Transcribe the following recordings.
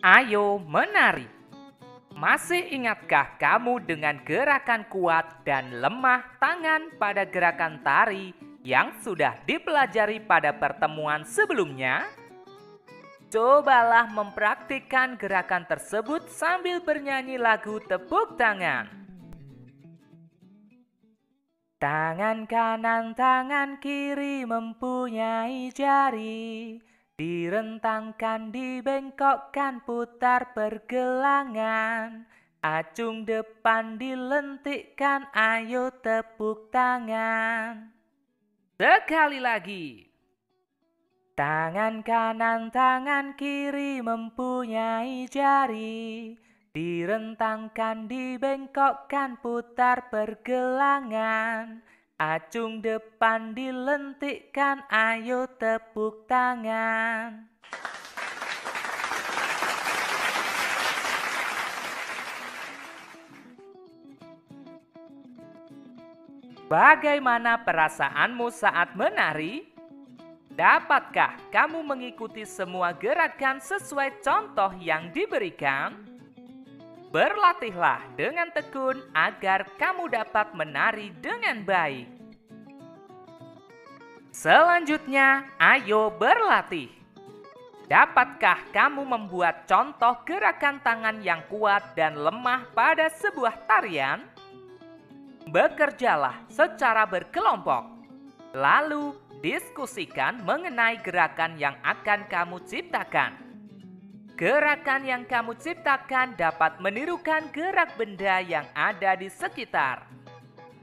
Ayo menari. Masih ingatkah kamu dengan gerakan kuat dan lemah tangan pada gerakan tari yang sudah dipelajari pada pertemuan sebelumnya? Cobalah mempraktikkan gerakan tersebut sambil bernyanyi lagu tepuk tangan. Tangan kanan, tangan kiri mempunyai jari. Direntangkan, dibengkokkan, putar pergelangan. Acung depan dilentikkan, ayo tepuk tangan. Sekali lagi. Tangan kanan, tangan kiri mempunyai jari. Direntangkan, dibengkokkan, putar pergelangan. Acung depan dilentikkan, ayo tepuk tangan. Bagaimana perasaanmu saat menari? Dapatkah kamu mengikuti semua gerakan sesuai contoh yang diberikan? Berlatihlah dengan tekun agar kamu dapat menari dengan baik. Selanjutnya, ayo berlatih. Dapatkah kamu membuat contoh gerakan tangan yang kuat dan lemah pada sebuah tarian? Bekerjalah secara berkelompok, lalu diskusikan mengenai gerakan yang akan kamu ciptakan. Gerakan yang kamu ciptakan dapat menirukan gerak benda yang ada di sekitar.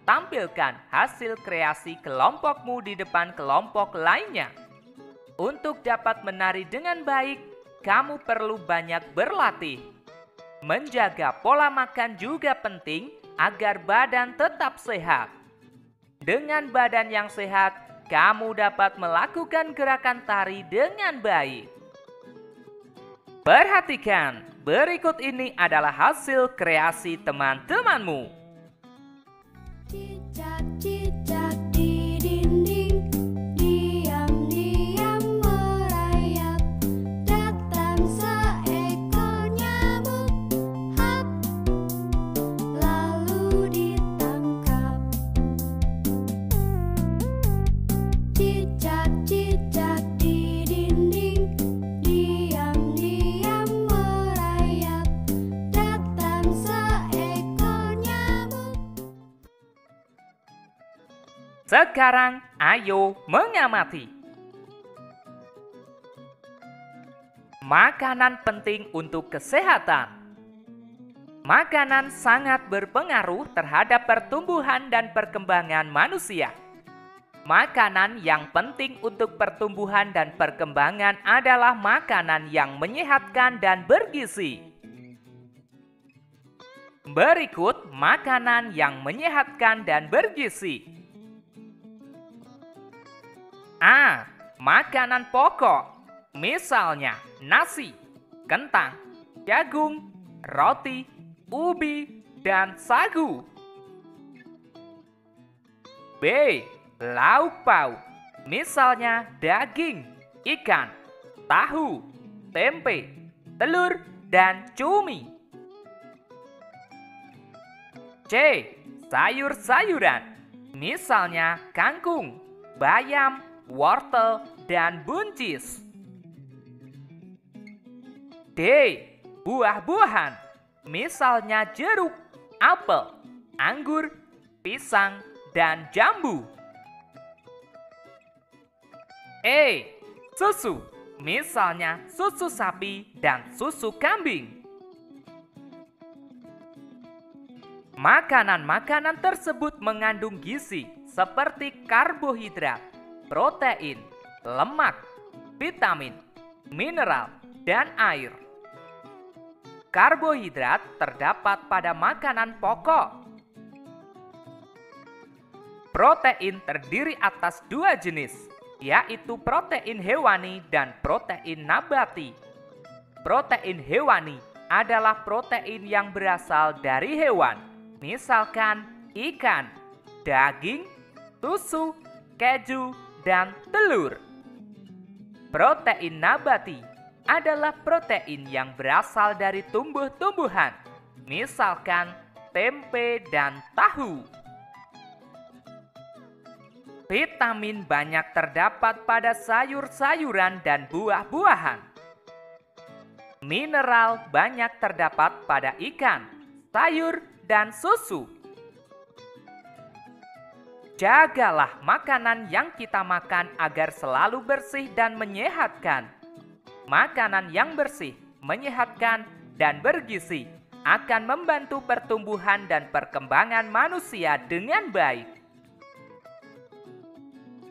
Tampilkan hasil kreasi kelompokmu di depan kelompok lainnya. Untuk dapat menari dengan baik, kamu perlu banyak berlatih. Menjaga pola makan juga penting agar badan tetap sehat. Dengan badan yang sehat, kamu dapat melakukan gerakan tari dengan baik. Perhatikan, berikut ini adalah hasil kreasi teman-temanmu. Cicak-cicak di dinding, diam-diam merayap. Datang seekor nyamuk, hap, lalu ditangkap. Cicak-cicak di dinding, diam-diam merayap. Datang seekor nyamuk. Sekarang, ayo mengamati. Makanan penting untuk kesehatan. Makanan sangat berpengaruh terhadap pertumbuhan dan perkembangan manusia. Makanan yang penting untuk pertumbuhan dan perkembangan adalah makanan yang menyehatkan dan bergizi. Berikut makanan yang menyehatkan dan bergizi. A. Makanan pokok, misalnya nasi, kentang, jagung, roti, ubi, dan sagu. B. Lauk pauk, misalnya daging, ikan, tahu, tempe, telur, dan cumi. C. Sayur-sayuran, misalnya kangkung, bayam, wortel, dan buncis. D. Buah-buahan, misalnya jeruk, apel, anggur, pisang, dan jambu. E. Susu, misalnya susu sapi dan susu kambing. Makanan-makanan tersebut mengandung gizi seperti karbohidrat, protein, lemak, vitamin, mineral, dan air. Karbohidrat terdapat pada makanan pokok. Protein terdiri atas dua jenis, yaitu protein hewani dan protein nabati. Protein hewani adalah protein yang berasal dari hewan, misalkan ikan, daging, susu, keju, dan telur. Protein nabati adalah protein yang berasal dari tumbuh-tumbuhan, misalkan tempe dan tahu. Vitamin banyak terdapat pada sayur-sayuran dan buah-buahan. Mineral banyak terdapat pada ikan, sayur, dan susu. Jagalah makanan yang kita makan agar selalu bersih dan menyehatkan. Makanan yang bersih, menyehatkan, dan bergizi akan membantu pertumbuhan dan perkembangan manusia dengan baik.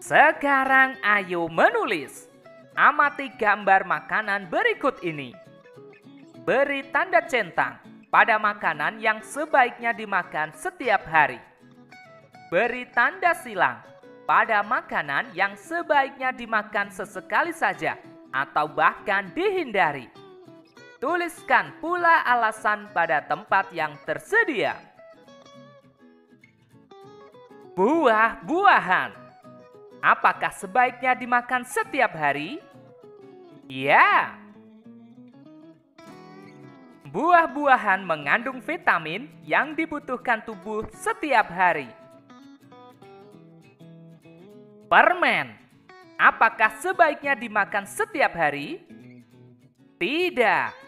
Sekarang ayo menulis. Amati gambar makanan berikut ini. Beri tanda centang pada makanan yang sebaiknya dimakan setiap hari. Beri tanda silang pada makanan yang sebaiknya dimakan sesekali saja atau bahkan dihindari. Tuliskan pula alasan pada tempat yang tersedia. Buah-buahan. Apakah sebaiknya dimakan setiap hari? Ya. Buah-buahan mengandung vitamin yang dibutuhkan tubuh setiap hari. Permen. Apakah sebaiknya dimakan setiap hari? Tidak.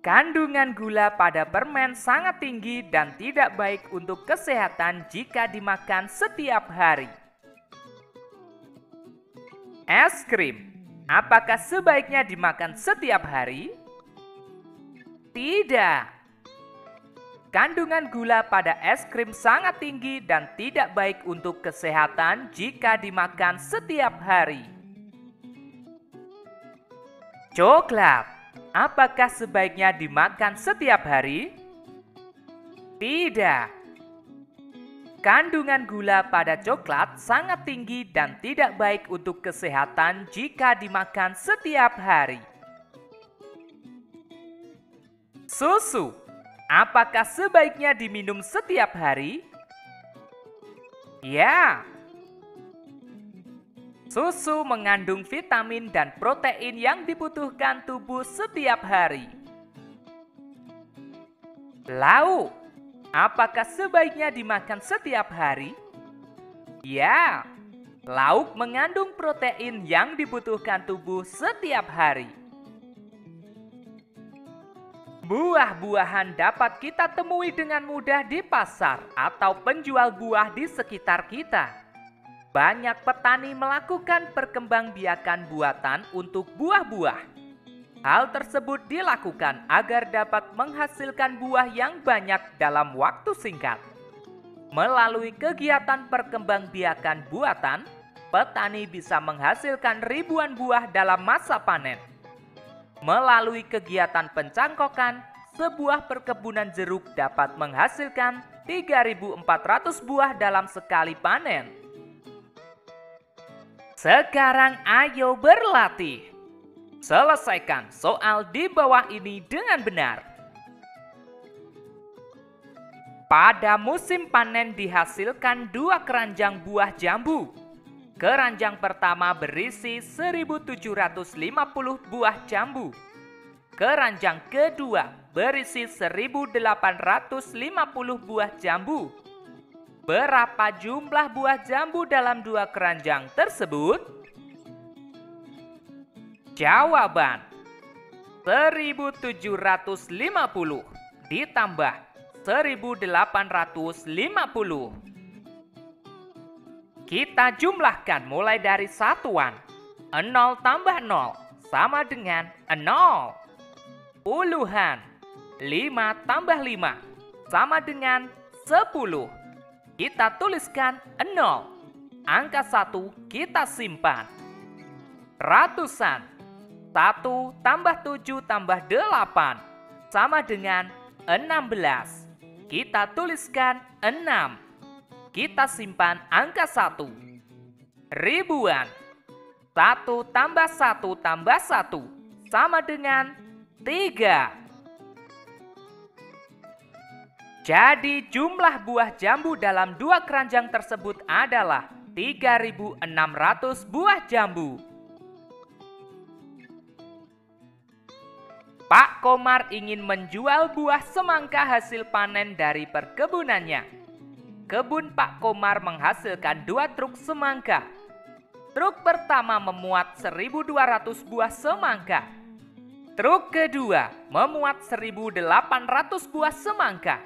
Kandungan gula pada permen sangat tinggi dan tidak baik untuk kesehatan jika dimakan setiap hari. Es krim. Apakah sebaiknya dimakan setiap hari? Tidak. Kandungan gula pada es krim sangat tinggi dan tidak baik untuk kesehatan jika dimakan setiap hari. Coklat. Apakah sebaiknya dimakan setiap hari? Tidak. Kandungan gula pada coklat sangat tinggi dan tidak baik untuk kesehatan jika dimakan setiap hari. Susu. Apakah sebaiknya diminum setiap hari? Ya. Susu mengandung vitamin dan protein yang dibutuhkan tubuh setiap hari. Lauk. Apakah sebaiknya dimakan setiap hari? Ya. Lauk mengandung protein yang dibutuhkan tubuh setiap hari. Buah-buahan dapat kita temui dengan mudah di pasar atau penjual buah di sekitar kita. Banyak petani melakukan perkembangbiakan buatan untuk buah-buah. Hal tersebut dilakukan agar dapat menghasilkan buah yang banyak dalam waktu singkat. Melalui kegiatan perkembangbiakan buatan, petani bisa menghasilkan ribuan buah dalam masa panen. Melalui kegiatan pencangkokan, sebuah perkebunan jeruk dapat menghasilkan 3.400 buah dalam sekali panen. Sekarang ayo berlatih. Selesaikan soal di bawah ini dengan benar. Pada musim panen dihasilkan 2 keranjang buah jambu. Keranjang pertama berisi 1.750 buah jambu. Keranjang kedua berisi 1.850 buah jambu. Berapa jumlah buah jambu dalam 2 keranjang tersebut? Jawaban: 1.750 ditambah 1.850. Kita jumlahkan mulai dari satuan. 0 tambah 0 sama dengan 0. Puluhan. 5 tambah 5 sama dengan 10. Kita tuliskan 0. Angka 1 kita simpan. Ratusan. 1 tambah 7 tambah 8 sama dengan 16. Kita tuliskan 6. Kita simpan angka 1. Ribuan. 1 tambah 1 tambah 1 sama dengan 3. Jadi jumlah buah jambu dalam 2 keranjang tersebut adalah 3.600 buah jambu. Pak Komar ingin menjual buah semangka hasil panen dari perkebunannya. Kebun Pak Komar menghasilkan 2 truk semangka. Truk pertama memuat 1.200 buah semangka. Truk kedua memuat 1.800 buah semangka.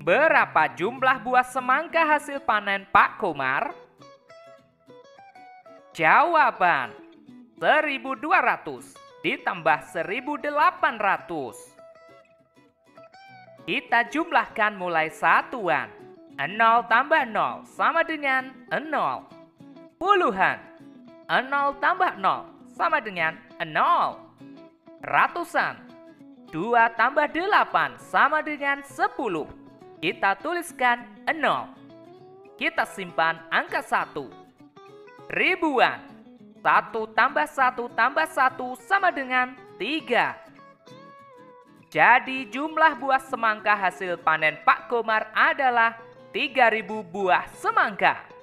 Berapa jumlah buah semangka hasil panen Pak Komar? Jawaban: 1.200 ditambah 1.800. Kita jumlahkan mulai satuan. 0 tambah 0 sama dengan 0. Puluhan. 0 tambah 0 sama dengan 0. Ratusan. 2 tambah 8 sama dengan 10. Kita tuliskan 0. Kita simpan angka 1. Ribuan. 1 tambah 1 tambah 1 sama dengan 3. Jadi jumlah buah semangka hasil panen Pak Komar adalah 3.000 buah semangka.